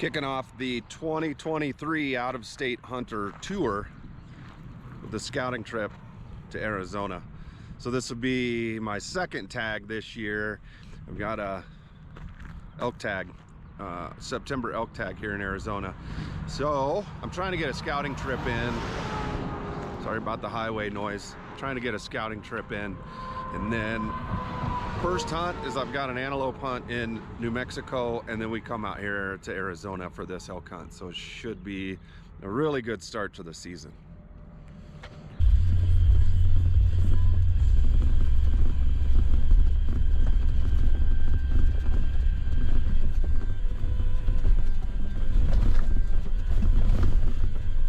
Kicking off the 2023 out-of-state hunter tour with the scouting trip to Arizona. So this will be my second tag this year. I've got a elk tag, September elk tag here in Arizona. So I'm trying to get a scouting trip in. Sorry about the highway noise. I'm trying to get a scouting trip in. And then first hunt is I've got an antelope hunt in New Mexico, and then we come out here to Arizona for this elk hunt. So it should be a really good start to the season.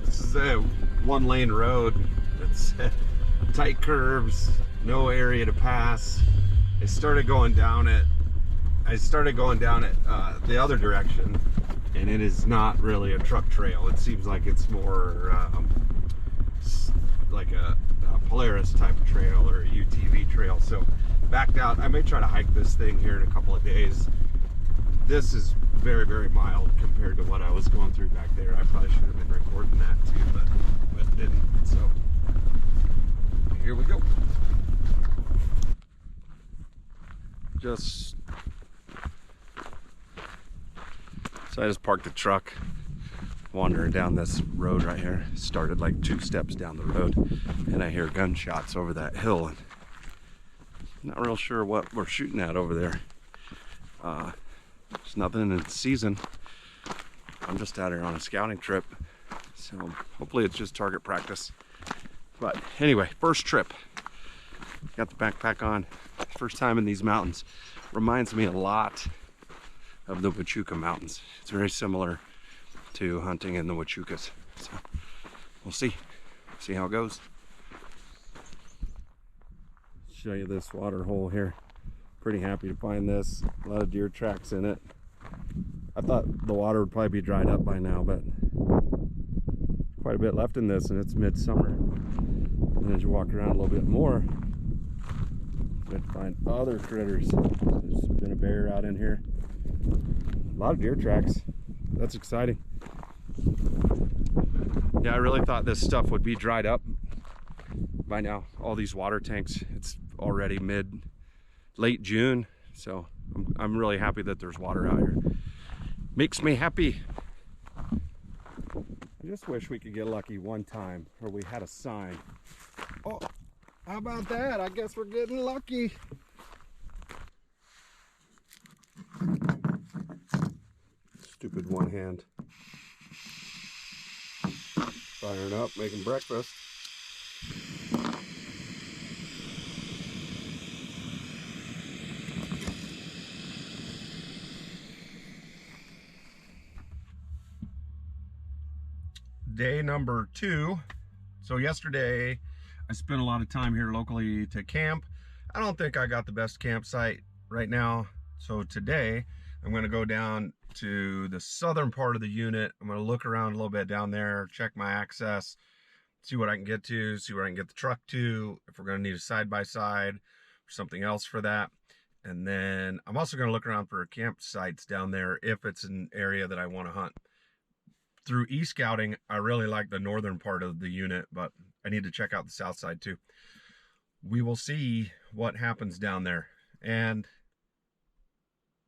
This is a one-lane road. It's tight curves, no area to pass. I started going down it the other direction, and it is not really a truck trail. It seems like it's more like a Polaris type of trail or a UTV trail. So backed out. I may try to hike this thing here in a couple of days. This is very, very mild compared to what I was going through back there. I probably should have been recording that too, but didn't. So here we go. So I just parked the truck, wandering down this road right here. Started like 2 steps down the road, and I hear gunshots over that hill, and I'm not real sure what we're shooting at over there. There's nothing in the season. I'm just out here on a scouting trip, so hopefully it's just target practice. But anyway, first trip. Got the backpack on. First time in these mountains. Reminds me a lot of the Huachuca Mountains. It's very similar to hunting in the Huachucas. So we'll see how it goes. Show you this water hole here. Pretty happy to find this. A lot of deer tracks in it. I thought the water would probably be dried up by now, but quite a bit left in this, and it's midsummer. And as you walk around a little bit more, you can find other critters. There's been a bear out in here. A lot of deer tracks. That's exciting. Yeah, I really thought this stuff would be dried up by now. All these water tanks. It's already late June, so I'm really happy that there's water out here. Makes me happy. I just wish we could get lucky one time where we had a sign. Oh, how about that? I guess we're getting lucky. Stupid one hand. Firing up, making breakfast. Day number 2. So yesterday I spent a lot of time here locally to camp. I don't think I got the best campsite right now. So today I'm going to go down to the southern part of the unit. I'm going to look around a little bit down there, check my access, see what I can get to, see where I can get the truck to, if we're going to need a side-by-side or something else for that. And then I'm also going to look around for campsites down there if it's an area that I want to hunt. Through e-scouting, I really like the northern part of the unit, but I need to check out the south side too. We will see what happens down there, and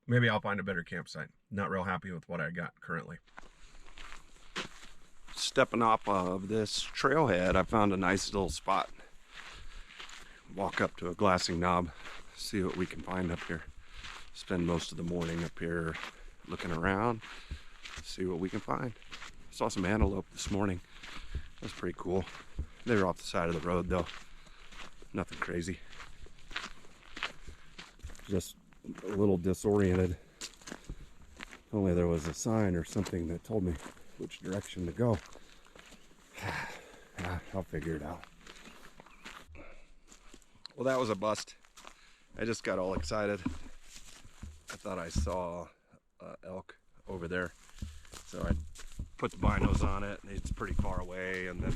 maybe I'll find a better campsite. Not real happy with what I got currently. Stepping off of this trailhead, I found a nice little spot. Walk up to a glassing knob, see what we can find up here. Spend most of the morning up here looking around, see what we can find. Saw some antelope this morning. That's pretty cool. They were off the side of the road though. Nothing crazy. Just a little disoriented. If only there was a sign or something that told me which direction to go. I'll figure it out. Well, that was a bust. I just got all excited. I thought I saw elk over there. So I put the binos on it. It's pretty far away, and then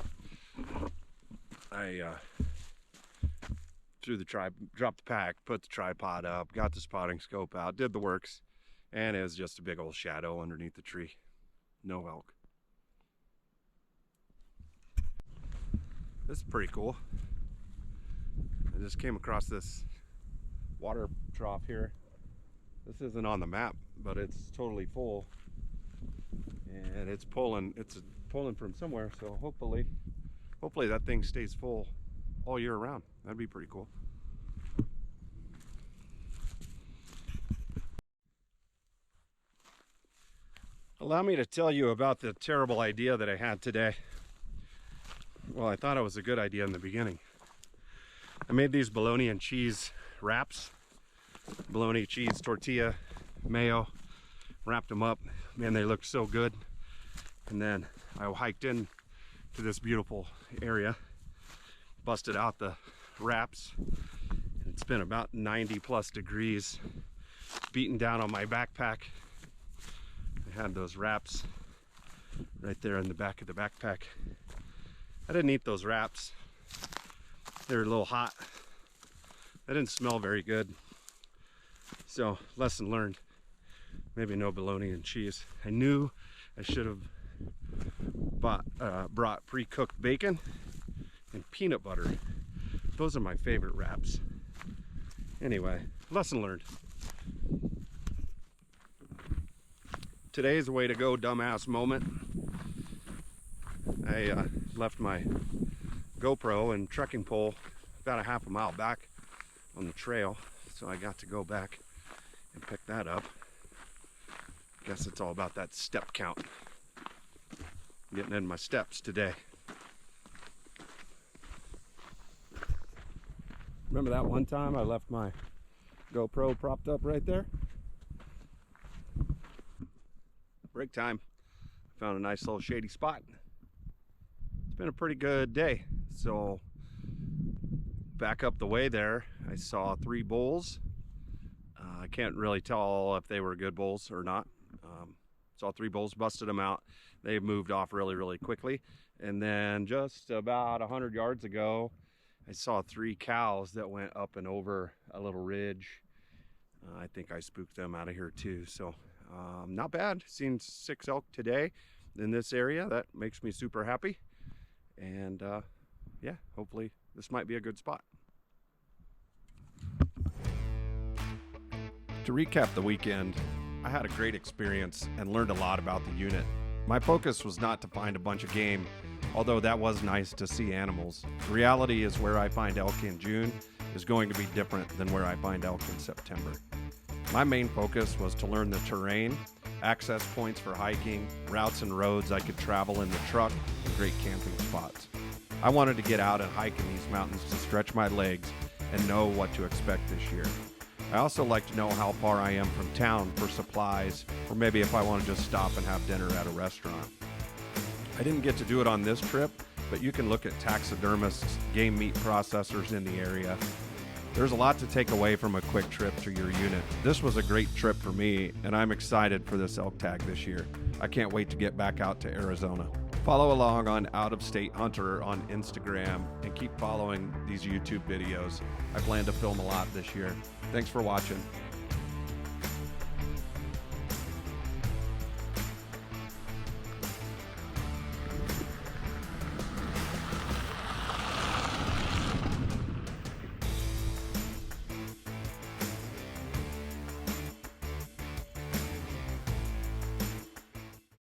I dropped the pack, put the tripod up, got the spotting scope out, did the works, and it was just a big old shadow underneath the tree. no elk. This is pretty cool. I just came across this water trough here. This isn't on the map, but it's totally full, and it's pulling from somewhere. So hopefully that thing stays full all year round. That'd be pretty cool. Allow me to tell you about the terrible idea that I had today. Well, I thought it was a good idea in the beginning. I made these bologna and cheese wraps. Bologna, cheese, tortilla, mayo. Wrapped them up. Man, they looked so good. And then I hiked in to this beautiful area. Busted out the wraps. It's been about 90 plus degrees. Beaten down on my backpack. I had those wraps right there in the back of the backpack. I didn't eat those wraps. They were a little hot. They didn't smell very good. So, lesson learned. Maybe no bologna and cheese. I knew I should have brought pre-cooked bacon and peanut butter. Those are my favorite wraps. Anyway, lesson learned. Today's a way to go dumbass moment. I left my GoPro and trekking pole about a half a mile back on the trail, so I got to go back and pick that up. Guess it's all about that step count. Getting in my steps today. Remember that one time I left my GoPro propped up right there? Break time. Found a nice little shady spot. It's been a pretty good day. So back up the way there, I saw 3 bulls. I can't really tell if they were good bulls or not. Saw 3 bulls, busted them out. They moved off really quickly. And then just about 100 yards ago, I saw 3 cows that went up and over a little ridge. I think I spooked them out of here too. So not bad. Seen 6 elk today in this area. That makes me super happy. And yeah, hopefully this might be a good spot. To recap the weekend, I had a great experience and learned a lot about the unit. My focus was not to find a bunch of game, although that was nice to see animals. The reality is where I find elk in June is going to be different than where I find elk in September. My main focus was to learn the terrain, access points for hiking, routes and roads I could travel in the truck, and great camping spots. I wanted to get out and hike in these mountains to stretch my legs and know what to expect this year. I also like to know how far I am from town for supplies, or maybe if I want to just stop and have dinner at a restaurant. I didn't get to do it on this trip, but you can look at taxidermists, game meat processors in the area. There's a lot to take away from a quick trip to your unit. This was a great trip for me, and I'm excited for this elk tag this year. I can't wait to get back out to Arizona. Follow along on Out of State Hunter on Instagram and keep following these YouTube videos. I plan to film a lot this year. Thanks for watching.